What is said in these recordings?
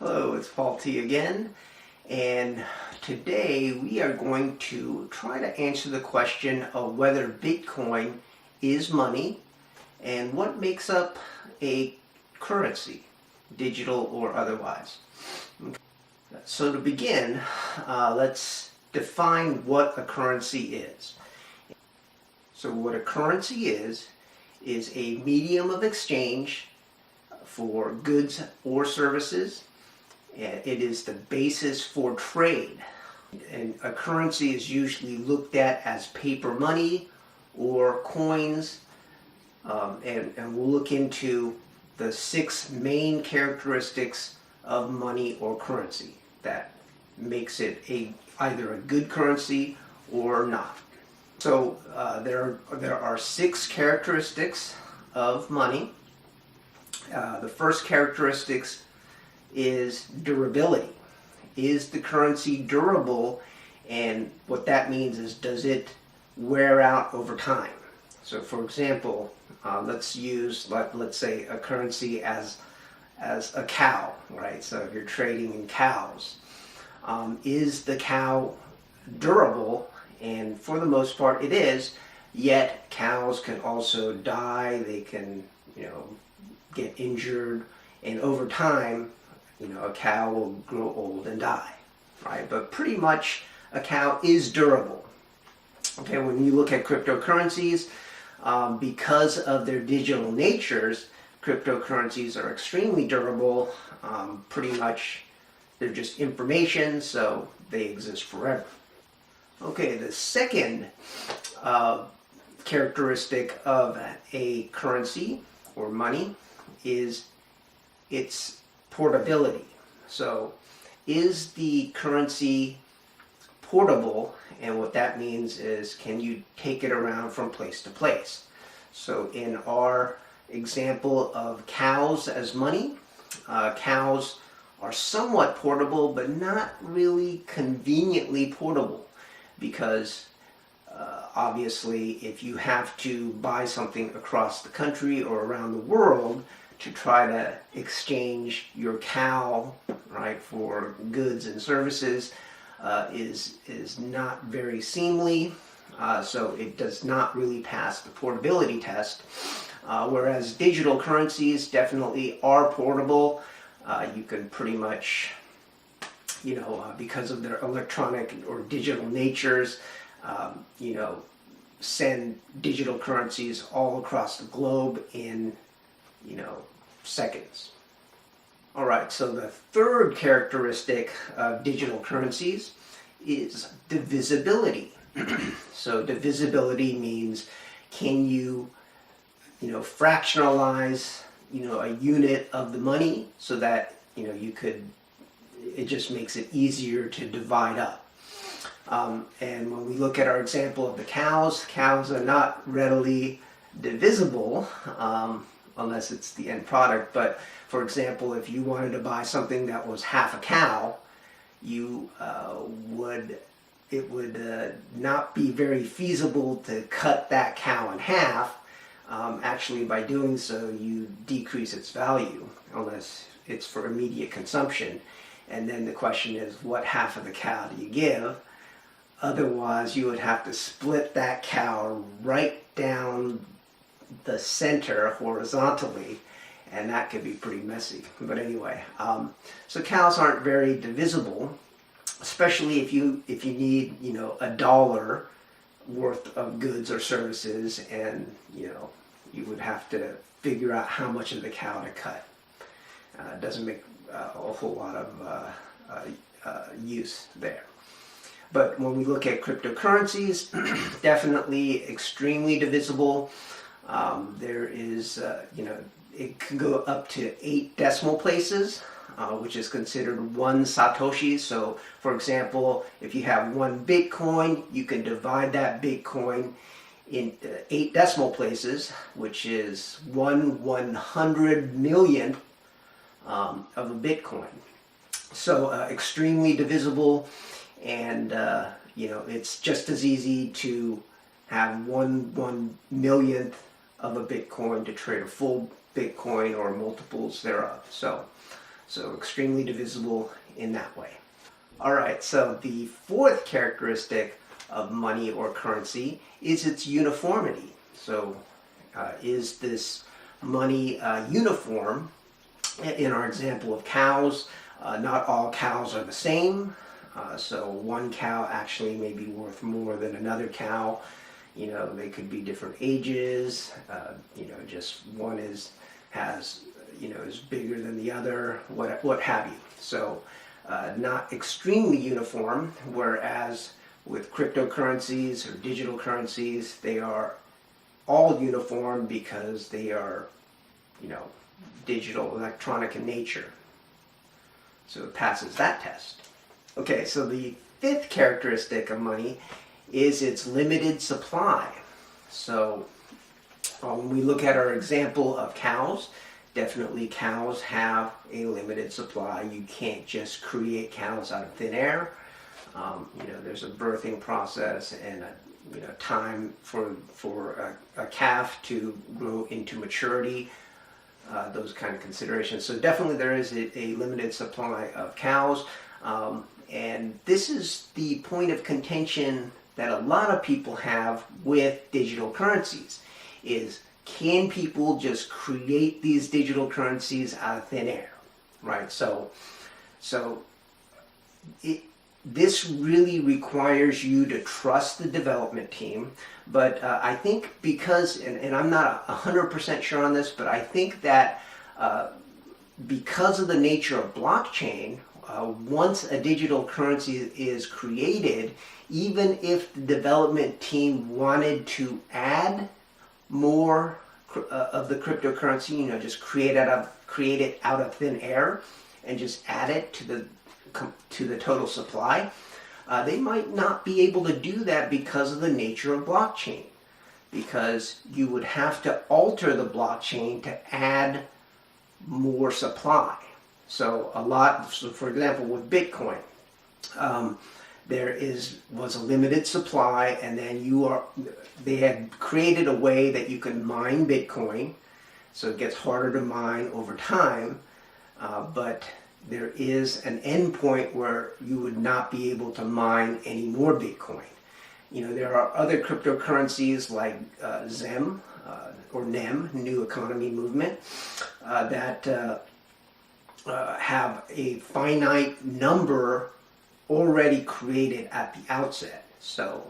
Hello, it's Paul T again, and today we are going to try to answer the question of whether Bitcoin is money and what makes up a currency, digital or otherwise. So to begin, let's define what a currency is. So what a currency is a medium of exchange for goods or services. It is the basis for trade. And a currency is usually looked at as paper money or coins. And we'll look into the 6 main characteristics of money or currency that makes it either a good currency or not. So there are 6 characteristics of money. The first characteristics is durability. Is the currency durable? And what that means is, does it wear out over time? So for example, let's use, let's say, a currency as a cow, right? So if you're trading in cows, is the cow durable? And for the most part it is, yet cows can also die, they can, get injured, and over time, a cow will grow old and die, right? But pretty much a cow is durable. Okay, when you look at cryptocurrencies, because of their digital natures, cryptocurrencies are extremely durable. Pretty much they're just information, so they exist forever. Okay, the second characteristic of a currency or money is its portability. So is the currency portable? And what that means is, can you take it around from place to place? So in our example of cows as money, cows are somewhat portable, but not really conveniently portable, because obviously if you have to buy something across the country or around the world to try to exchange your cow, right, for goods and services, is not very seemly. So it does not really pass the portability test. Whereas digital currencies definitely are portable. You can pretty much, because of their electronic or digital natures, send digital currencies all across the globe in, seconds. All right, so the third characteristic of digital currencies is divisibility. So divisibility means, can you, fractionalize, a unit of the money so that, it just makes it easier to divide up. And when we look at our example of the cows are not readily divisible, unless it's the end product. But for example, if you wanted to buy something that was half a cow, it would not be very feasible to cut that cow in half. Actually, by doing so, you decrease its value, unless it's for immediate consumption. And then the question is, what half of the cow do you give? Otherwise, you would have to split that cow right down the center horizontally, and that could be pretty messy. But anyway, so cows aren't very divisible, especially if you need, $1 worth of goods or services, and you would have to figure out how much of the cow to cut. It doesn't make a whole lot of use there. But when we look at cryptocurrencies, definitely extremely divisible. There is, it can go up to 8 decimal places, which is considered 1 Satoshi. So, for example, if you have 1 Bitcoin, you can divide that Bitcoin into 8 decimal places, which is 1/100 millionth of a Bitcoin. So extremely divisible, and it's just as easy to have 1/1 millionth of a Bitcoin to trade a full Bitcoin or multiples thereof. So So extremely divisible in that way. All right, so the fourth characteristic of money or currency is its uniformity. So is this money uniform? In our example of cows, not all cows are the same. So one cow actually may be worth more than another cow. You know, they could be different ages. You know, just one is bigger than the other. What have you. So not extremely uniform. Whereas with cryptocurrencies or digital currencies, they are all uniform because they are, digital, electronic in nature. So it passes that test. Okay, so the fifth characteristic of money is its limited supply. So when we look at our example of cows, definitely cows have a limited supply. You can't just create cows out of thin air. There's a birthing process and a time for a calf to grow into maturity. Those kind of considerations. So definitely there is a limited supply of cows. And this is the point of contention that a lot of people have with digital currencies is, can people just create these digital currencies out of thin air, right? So this really requires you to trust the development team. But I think because, and I'm not 100% sure on this, but I think that because of the nature of blockchain, once a digital currency is created, even if the development team wanted to add more of the cryptocurrency, just create it out of thin air and just add it to the total supply, they might not be able to do that because of the nature of blockchain. Because you would have to alter the blockchain to add more supply. So for example, with Bitcoin, there was a limited supply, and then they had created a way that you can mine Bitcoin, so it gets harder to mine over time, but there is an endpoint where you would not be able to mine any more Bitcoin. There are other cryptocurrencies like ZEM or NEM, New Economy Movement, that have a finite number already created at the outset. So,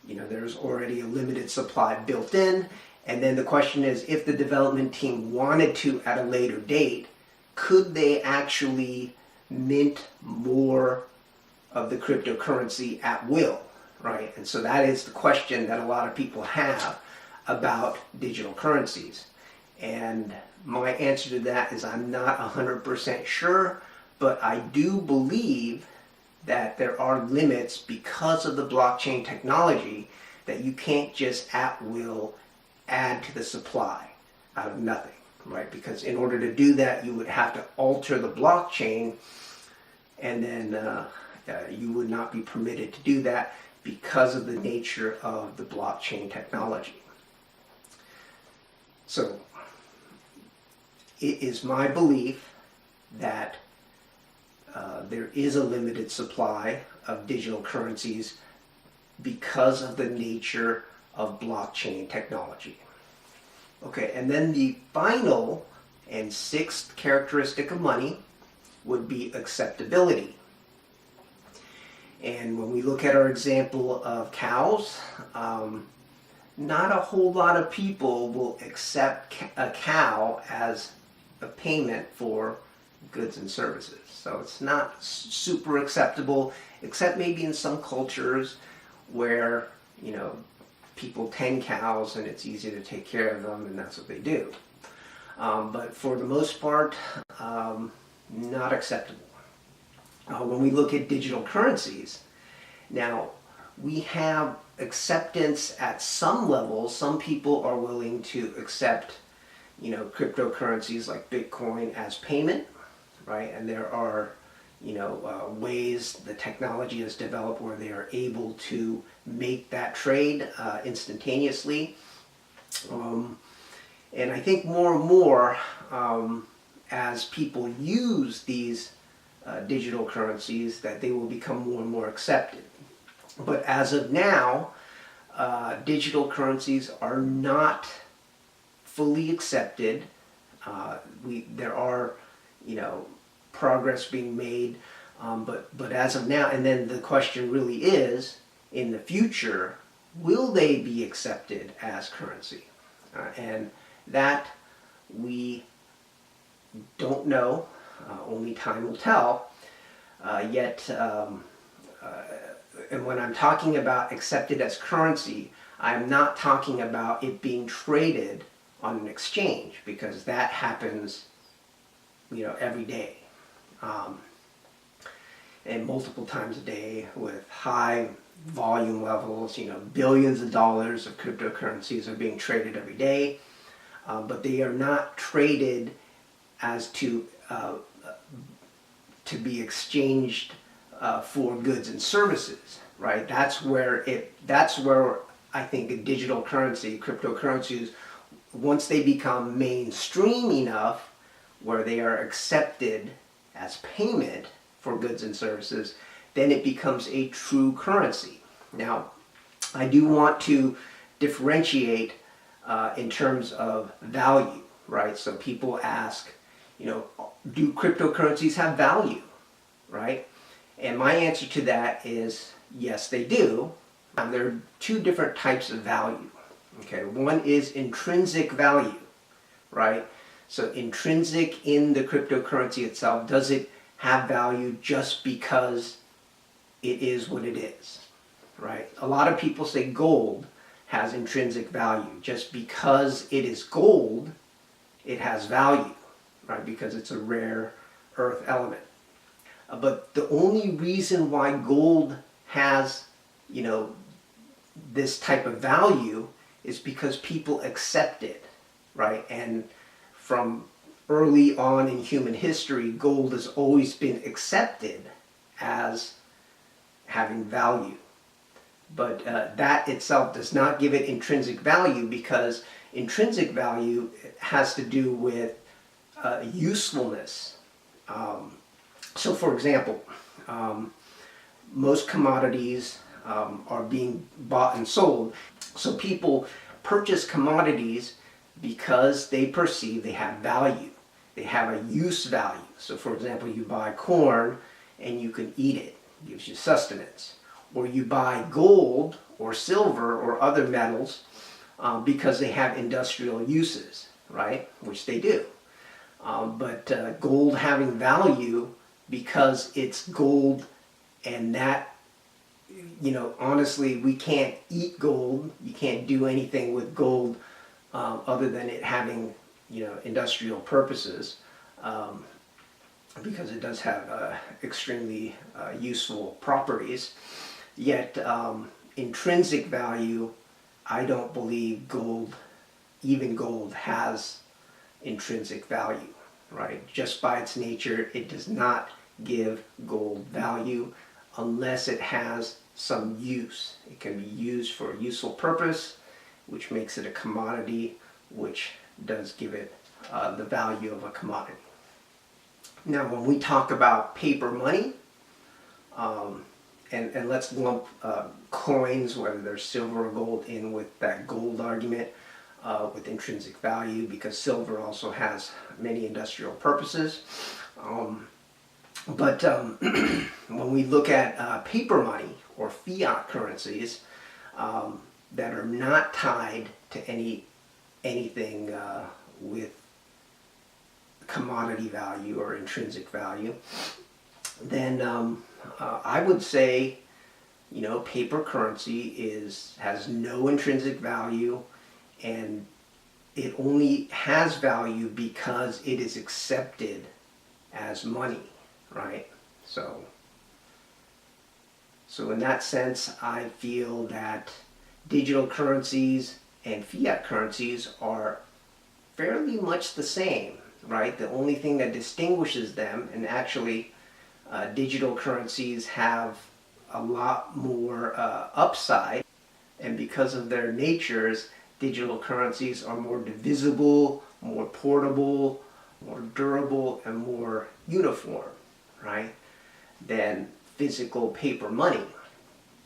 there's already a limited supply built in. And then the question is, if the development team wanted to at a later date, could they actually mint more of the cryptocurrency at will, right? And so that is the question that a lot of people have about digital currencies. And my answer to that is I'm not 100% sure, but I do believe that there are limits because of the blockchain technology, that you can't just at will add to the supply out of nothing, right? Because in order to do that, you would have to alter the blockchain, and then you would not be permitted to do that because of the nature of the blockchain technology. So it is my belief that there is a limited supply of digital currencies because of the nature of blockchain technology. Okay, and then the final and sixth characteristic of money would be acceptability. And when we look at our example of cows, not a whole lot of people will accept a cow as a payment for goods and services. So it's not super acceptable, except maybe in some cultures where, people tend cows and it's easy to take care of them, and that's what they do. But for the most part, not acceptable. When we look at digital currencies, now we have acceptance at some levels. Some people are willing to accept, cryptocurrencies like Bitcoin as payment, right? And there are, ways the technology has developed where they are able to make that trade instantaneously. And I think more and more, as people use these digital currencies, that they will become more and more accepted. But as of now, digital currencies are not fully accepted. There are, progress being made, but as of now, and then the question really is, in the future, will they be accepted as currency? And that we don't know. Only time will tell. And when I'm talking about accepted as currency, I'm not talking about it being traded on an exchange, because that happens, every day, and multiple times a day with high volume levels. Billions of dollars of cryptocurrencies are being traded every day, but they are not traded as to be exchanged for goods and services, right? That's where I think a digital currency, cryptocurrencies, once they become mainstream enough where they are accepted as payment for goods and services, then it becomes a true currency. Now, I do want to differentiate in terms of value, right? So people ask, do cryptocurrencies have value, right? And my answer to that is yes, they do. There are two different types of value. Okay, one is intrinsic value, right? So intrinsic in the cryptocurrency itself, does it have value just because it is what it is, right? A lot of people say gold has intrinsic value. Just because it is gold, it has value, right? Because it's a rare earth element. But the only reason why gold has, this type of value is because people accept it, right? And from early on in human history, gold has always been accepted as having value. But that itself does not give it intrinsic value, because intrinsic value has to do with usefulness. So for example, most commodities are being bought and sold. So people purchase commodities because they perceive they have value. They have a use value. So for example, you buy corn and you can eat it. It gives you sustenance. Or you buy gold or silver or other metals because they have industrial uses, right? Which they do. But gold having value because it's gold, and that, honestly, we can't eat gold. You can't do anything with gold other than it having, industrial purposes, because it does have extremely useful properties. Yet intrinsic value, I don't believe even gold has intrinsic value, right? Just by its nature, it does not give gold value unless it has some use. It can be used for a useful purpose, which makes it a commodity, which does give it the value of a commodity. Now, when we talk about paper money, and let's lump coins, whether they're silver or gold, in with that gold argument with intrinsic value, because silver also has many industrial purposes. But when we look at paper money or fiat currencies that are not tied to anything with commodity value or intrinsic value, then I would say, paper currency has no intrinsic value, and it only has value because it is accepted as money, right? So in that sense, I feel that digital currencies and fiat currencies are fairly much the same, right? The only thing that distinguishes them, and actually digital currencies have a lot more upside, and because of their natures, digital currencies are more divisible, more portable, more durable and more uniform, right, than physical paper money.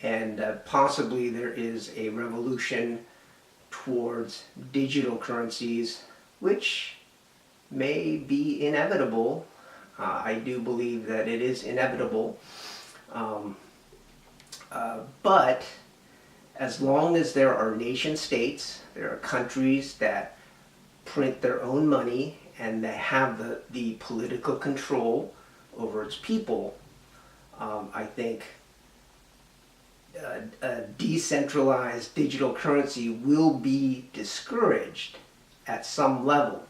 And possibly there is a revolution towards digital currencies, which may be inevitable. I do believe that it is inevitable. But as long as there are nation states, there are countries that print their own money and they have the political control over its people, I think a decentralized digital currency will be discouraged at some level.